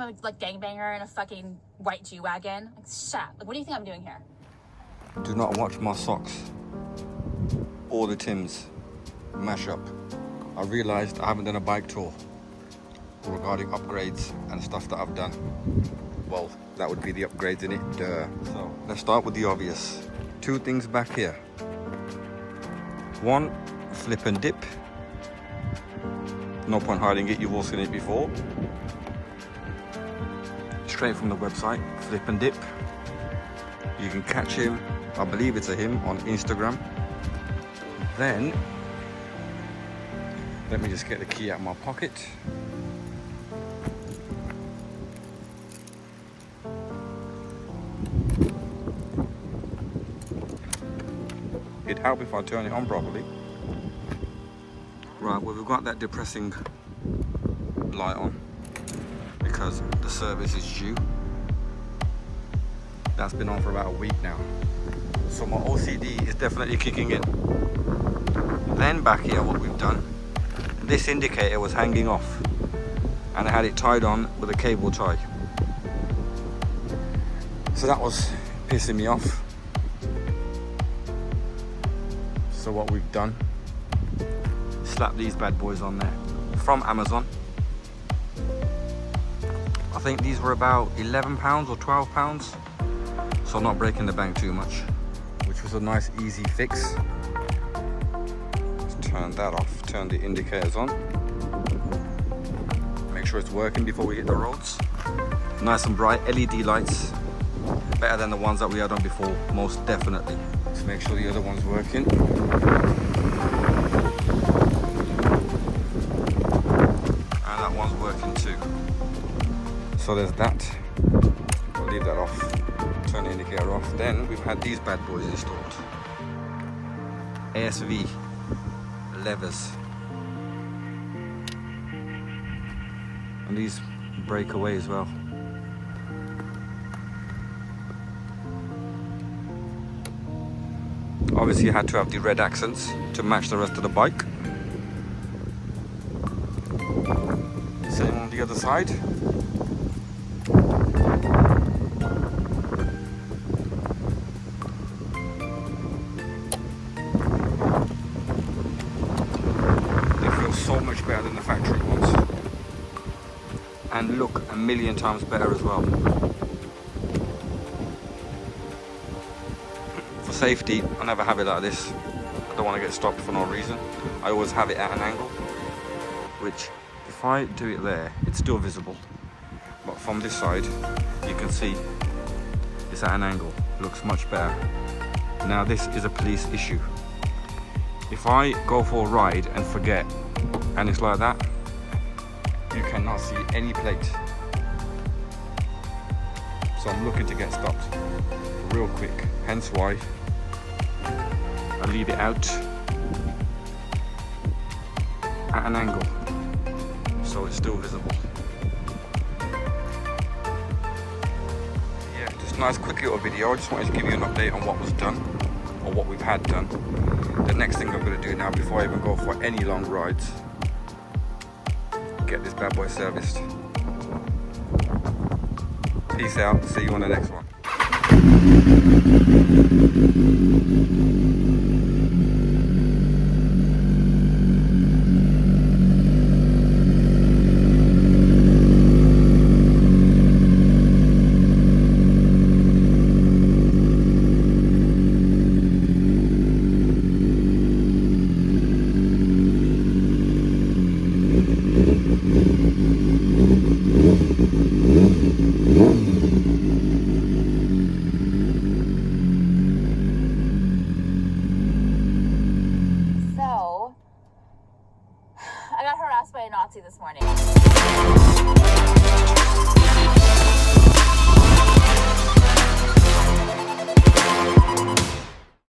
a like gangbanger in a fucking white G-Wagon. Like, shut up. Like, what do you think I'm doing here? Do not watch my socks or the Tims mash up. I realised I haven't done a bike tour regarding upgrades and stuff that I've done. Well, that would be the upgrades in it, duh. So let's start with the obvious. Two things back here. One, flip and dip. No point hiding it, you've all seen it before. Straight from the website, flip and dip. You can catch him, I believe it's a him, on Instagram. Then, let me just get the key out of my pocket. It'd help if I turn it on properly. Right, well, we've got that depressing light on because the service is due. That's been on for about a week now. So my OCD is definitely kicking in. Then back here, what we've done, this indicator was hanging off and I had it tied on with a cable tie. So that was pissing me off. So what we've done, slap these bad boys on there from Amazon. I think these were about £11 or £12, so not breaking the bank too much, which was a nice easy fix. Let's turn that off, turn the indicators on, make sure it's working before we hit the roads. Nice and bright LED lights, better than the ones that we had on before, most definitely. Let's make sure the other one's working. And that one's working too. So there's that. I'll leave that off. Turn the indicator off. Then we've had these bad boys installed. ASV levers. And these break away as well. Obviously you had to have the red accents to match the rest of the bike. Same on the other side. They feel so much better than the factory ones. And look a million times better as well. Safety, I never have it like this. I don't want to get stopped for no reason. I always have it at an angle, which if I do it there, it's still visible. But from this side, you can see it's at an angle. It looks much better. Now this is a police issue. If I go for a ride and forget, and it's like that, you cannot see any plate. So I'm looking to get stopped real quick, hence why I leave it out at an angle so it's still visible. Yeah, just a nice quick little video. I just wanted to give you an update on what was done or what we've had done. The next thing I'm going to do now, before I even go for any long rides, get this bad boy serviced. Peace out, see you on the next one. I got harassed by a Nazi this morning.